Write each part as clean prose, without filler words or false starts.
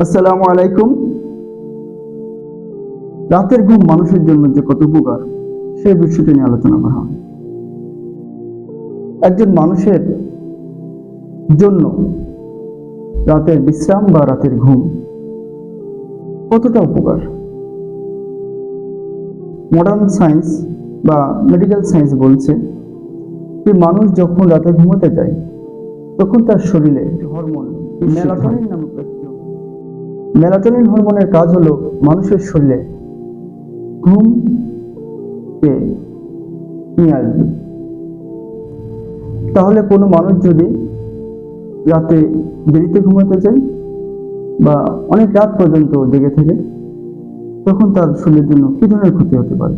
আসসালামু আলাইকুম। রাতের ঘুম মানুষের জন্য যে কত উপকার সেই বিষয়টি নিয়ে আলোচনা করা হবে। একজন মানুষের জন্য রাতের বিশ্রাম বা রাতের ঘুম কতটা উপকার, মডার্ন সায়েন্স বা মেডিকেল সায়েন্স বলছে যে মানুষ যখন রাতে ঘুমাতে যায় তখন তার শরীরে একটি হরমোন মেলাটোনিন নামক একটি মেলাটোনিন হরমোনের কাজ হলো মানুষের শরীরে ঘুমকে নিয়ে আসবে। তাহলে কোনো মানুষ যদি রাতে দেরিতে ঘুমাতে যায় বা অনেক রাত পর্যন্ত জেগে থাকে তখন তার শরীরের জন্য কি ধরনের ক্ষতি হতে পারে।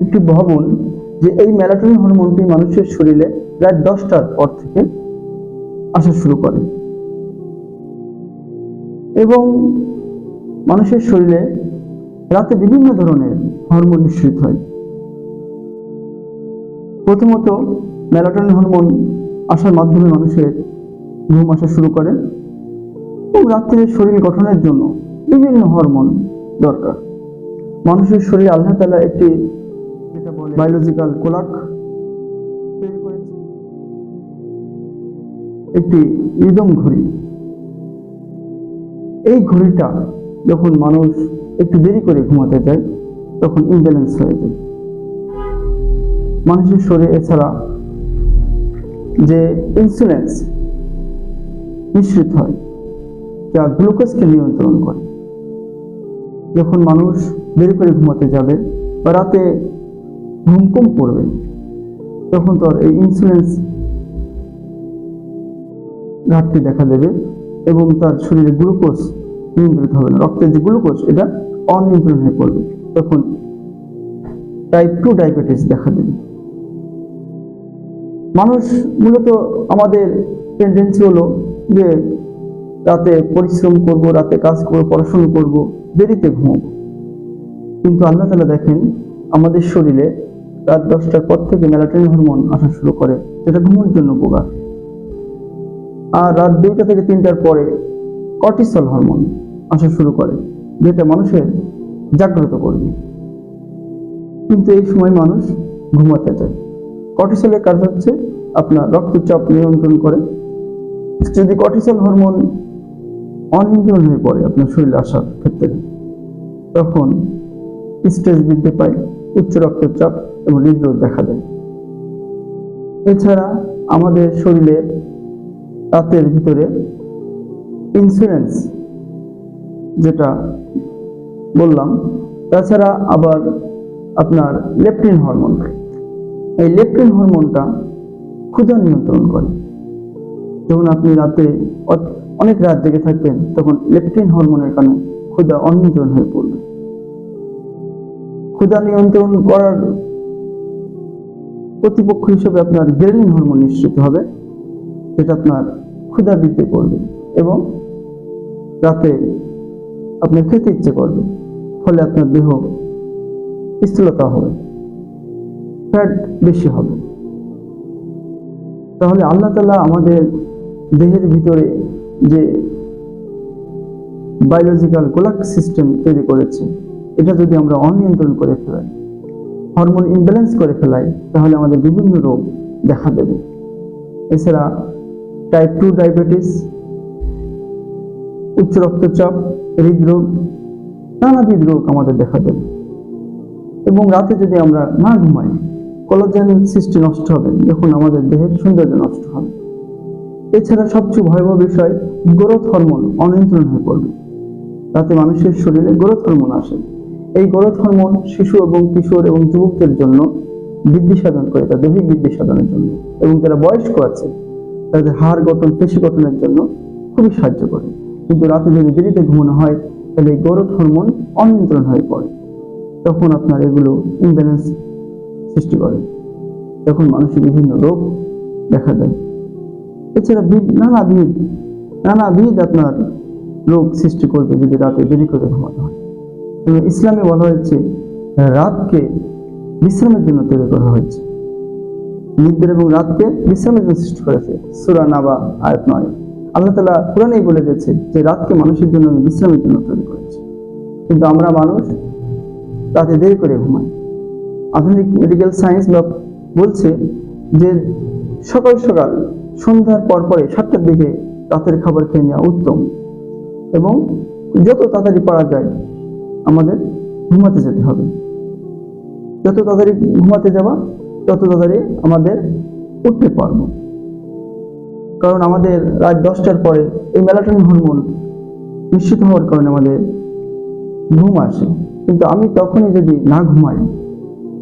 একটু ভাবুন যে এই মেলাটোনিন হরমোনটি মানুষের শরীরে রাত 10টার পর থেকে আসা শুরু করে এবং মানুষের শরীরে রাতে বিভিন্ন ধরনের হরমোন নিঃসৃত হয়। প্রথমত মেলাটোনিন হরমোন আসার মাধ্যমে মানুষের ঘুম আসা শুরু করে এবং রাত্রে শরীর গঠনের জন্য বিভিন্ন হরমোন দরকার। মানুষের শরীরে আল্লাহ তাআলা একটি যেটা বলে বায়োলজিক্যাল ক্লক তৈরি করেছে, একটি রিদম ঘড়ি। এই ঘড়িটা যখন মানুষ একটু দেরি করে ঘুমাতে যায় তখন ইমব্যালেন্স হয়ে যায়। মানুষের শরীরে এছাড়া যে ইনসুলিন নিঃসৃত হয় যা গ্লুকোজকে নিয়ন্ত্রণ করে। যখন মানুষ দেরি করে ঘুমাতে যাবে বা রাতে ঘুম কম পড়বে তখন তার এই ইনসুলিন ঘাটতি দেখা দেবে এবং তার শরীরে গ্লুকোজ নিয়ন্ত্রিত হবে না। রক্তের যে গ্লুকোজ এটা অনিয়ন্ত্রণ হয়ে পড়বে, তখন টাইপ 2 ডায়াবেটিস দেখা দেবে। মানুষ মূলত আমাদের টেন্ডেন্সি হলো যে রাতে পরিশ্রম করব, রাতে কাজ করব, পড়াশোনা করব, দেরিতে ঘুমাবো। কিন্তু আল্লাহ তাআলা দেখেন আমাদের শরীরে রাত 10টার পর থেকে মেলাটোনিন হরমোন আসা শুরু করে যেটা ঘুমের জন্য উপকার। আর রাত 2টা থেকে 3টার পরে কর্টিসল হরমোন আসা শুরু করে যেটা মানুষের জাগ্রত করবে। কিন্তু এই সময় মানুষ ঘুমাতে চায়। কর্টিসলের কাজ হচ্ছে আপনার রক্তচাপ নিয়ন্ত্রণ করে। যদি কর্টিসল হরমোন অনিয়ন্ত্রণ হয়ে পড়ে আপনার শরীরে আসার ক্ষেত্রে তখন স্ট্রেস বৃদ্ধি পায়, উচ্চ রক্তচাপ এবং হৃদরোগ দেখা দেয়। এছাড়া আমাদের শরীরে রাতের ভিতরে ইনসুলিন যেটা বললাম, তাছাড়া আবার আপনার লেপটিন হরমোন, এই লেপটিন হরমোনটা ক্ষুধা নিয়ন্ত্রণ করে। যখন আপনি রাতে অনেক রাত জেগে থাকবেন তখন লেপটিন হরমোনের কারণে ক্ষুধা অনিয়ন্ত্রণ হয়ে পড়বে। ক্ষুধা নিয়ন্ত্রণ করার প্রতিপক্ষ হিসেবে আপনার গ্রেলিন হরমোন নিঃসৃত হবে যেটা আপনার ক্ষুধা বৃদ্ধি করবে এবং রাতে আপনি খেতে ইচ্ছে করবে, ফলে আপনার দেহ স্থূলতা হবে, ফ্যাট বেশি হবে। তাহলে আল্লাহ তাআলা আমাদের দেহের ভিতরে যে বায়োলজিক্যাল ক্লক সিস্টেম তৈরি করেছে এটা যদি আমরা অনিয়ন্ত্রণ করে ফেলাই, হরমোন ইমব্যালেন্স করে ফেলাই, তাহলে আমাদের বিভিন্ন রোগ দেখা দেবে। এছাড়া টাইপ 2 ডায়াবেটিস, উচ্চ রক্তচাপ, হৃদরোগ, নানাবিধ রোগ আমাদের দেখা দেবে। এবং রাতে যদি আমরা না ঘুমাই কোলাজেন সৃষ্টি নষ্ট হবে, যখন আমাদের দেহের সৌন্দর্য নষ্ট হবে। এছাড়া সবচেয়ে ভয়াবহ বিষয় গ্রোথ হরমোন অনিয়ন্ত্রণ হয়ে পড়বে। রাতে মানুষের শরীরে গ্রোথ হরমোন আসে। এই গ্রোথ হরমোন শিশু এবং কিশোর এবং যুবকদের জন্য বৃদ্ধি সাধন করে, তাদের দৈহিক বৃদ্ধি সাধনের জন্য, এবং যারা বয়স্ক আছে তাদের হাড় গঠন, পেশি গঠনের জন্য খুবই সাহায্য করে। কিন্তু রাতে যদি দেরিতে ঘুমানো হয় তাহলে এই গ্রোথ হরমোন অনিয়ন্ত্রণ হয়ে পড়ে, তখন আপনার এগুলো ইমব্যালেন্স সৃষ্টি করে, তখন মানুষের বিভিন্ন রোগ দেখা দেয়। এছাড়া নানাবিধ আপনার রোগ সৃষ্টি করবে যদি রাতে দেরি করে ঘুমানো হয়। ইসলামে বলা হয়েছে রাতকে বিশ্রামের জন্য তৈরি করা হয়েছে, নিদ্রা এবং রাতকে বিশ্রামের জন্য সৃষ্টি করেছে। সূরা নাবা আয়াত 9। আল্লাহ তাআলা কোরআনেই বলে দিয়েছে যে রাতকে মানুষের জন্য আমি বিশ্রামের জন্য তৈরি করেছি, কিন্তু আমরা মানুষ রাতে দেরি করে ঘুমাই। আধুনিক মেডিকেল সায়েন্স বলছে যে সকাল সকাল সন্ধ্যার পর পরে 7টার দিকে রাতের খাবার খেয়ে নেওয়া উত্তম, এবং যত তাড়াতাড়ি পারা যায় আমাদের ঘুমাতে যেতে হবে। যত তাড়াতাড়ি ঘুমাতে যাওয়া তত তাড়াতাড়ি আমাদের উঠতে পারবো, কারণ আমাদের রাত 10টার পরে এই মেলাটোনিন হরমোন নিশ্চিত হওয়ার কারণে আমাদের ঘুম আসে। কিন্তু আমি তখনই যদি না ঘুমাই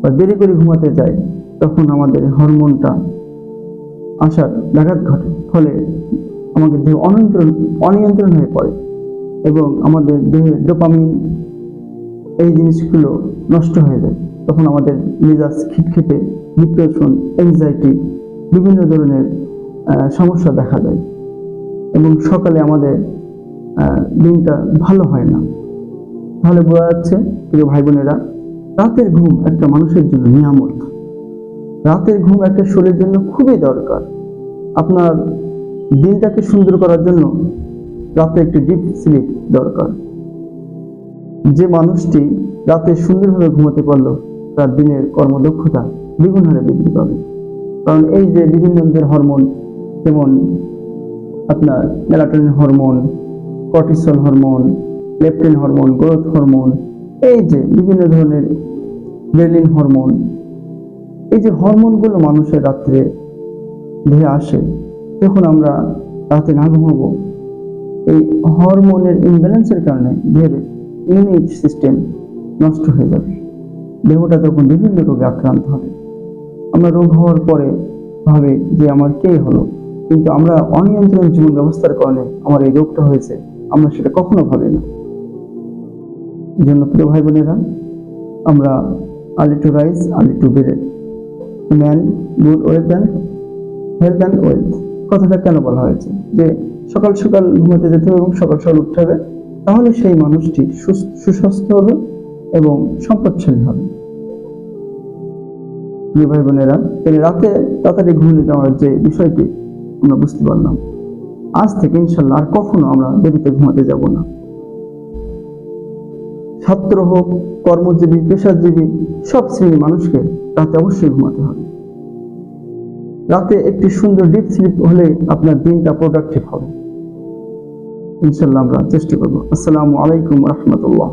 বা দেরি করে ঘুমাতে যাই, তখন আমাদের হরমোনটা আসার ব্যাঘাত ঘটে, ফলে আমাদের দেহ অনিয়ন্ত্রণ হয়ে পড়ে এবং আমাদের দেহে ডোপামিন এই জিনিসগুলো নষ্ট হয়ে যায়। তখন আমাদের মেজাজ খিটখিটে, ডিপ্রেশন, অ্যাংজাইটি, বিভিন্ন ধরনের সমস্যা দেখা যায় এবং সকালে আমাদের দিনটা ভালো হয় না। তাহলে বোঝা যাচ্ছে প্রিয় ভাই বোনেরা, রাতের ঘুম একটা মানুষের জন্য নিয়ামত। রাতের ঘুম একটা শরীরের জন্য খুবই দরকার। আপনার দিনটাকে সুন্দর করার জন্য রাতে একটি ডিপ স্লিপ দরকার। যে মানুষটি রাতে সুন্দরভাবে ঘুমাতে পারলো, তার দিনের কর্মদক্ষতা দ্বিগুণ হারে বৃদ্ধি পাবে। কারণ এই যে বিভিন্ন হরমোন, যেমন আপনার melatonin hormone, cortisol hormone, leptin hormone, growth hormone, এই যে বিভিন্ন ধরনের গ্রেলিন হরমোন, এই যে হরমোনগুলো মানুষের রাত্রে দেহে আসে, যখন আমরা রাতে না ঘুমাবো, এই হরমোনের ইমব্যালেন্সের কারণে দেহের ইমিউনিটি সিস্টেম নষ্ট হয়ে যাবে। দেহটা তখন বিভিন্ন রোগে আক্রান্ত হবে। আমরা রোগ হওয়ার পরে ভাবে যে আমার কে হলো, কিন্তু আমরা অনিয়ন্ত্রণ জীবন ব্যবস্থার কারণে আমার এই রোগটা হয়েছে, আমরা সেটা কখনো ভাবি না। এই জন্য প্রিয় ভাই বোনেরা, আমরা early to rise, early to bed, man good wealth and health and wealth কথাটা কেন বলা হয়েছে? যে সকাল সকাল ঘুমাতে যেতে হবে এবং সকাল সকাল উঠতে হবে, তাহলে সেই মানুষটি সুস্বাস্থ্য হবে এবং সম্পদশালী হবে। প্রিয় ভাই বোনেরা, রাতে তাড়াতাড়ি ঘুমিয়ে যাওয়ার যে বিষয়টি আমরা বুঝতে পারলাম, আজ থেকে ইনশাল্লাহ আর কখনো আমরা দেরিতে ঘুমাতে যাব না। ছাত্র হোক, কর্মজীবী, পেশাজীবী, সব শ্রেণীর মানুষকে রাতে অবশ্যই ঘুমাতে হবে। রাতে একটি সুন্দর ডিপ স্লিপ হলে আপনার দিনটা প্রোডাক্টিভ হবে। ইনশাল্লাহ আমরা চেষ্টা করবো। আসসালামু আলাইকুম রহমতুল্লাহ।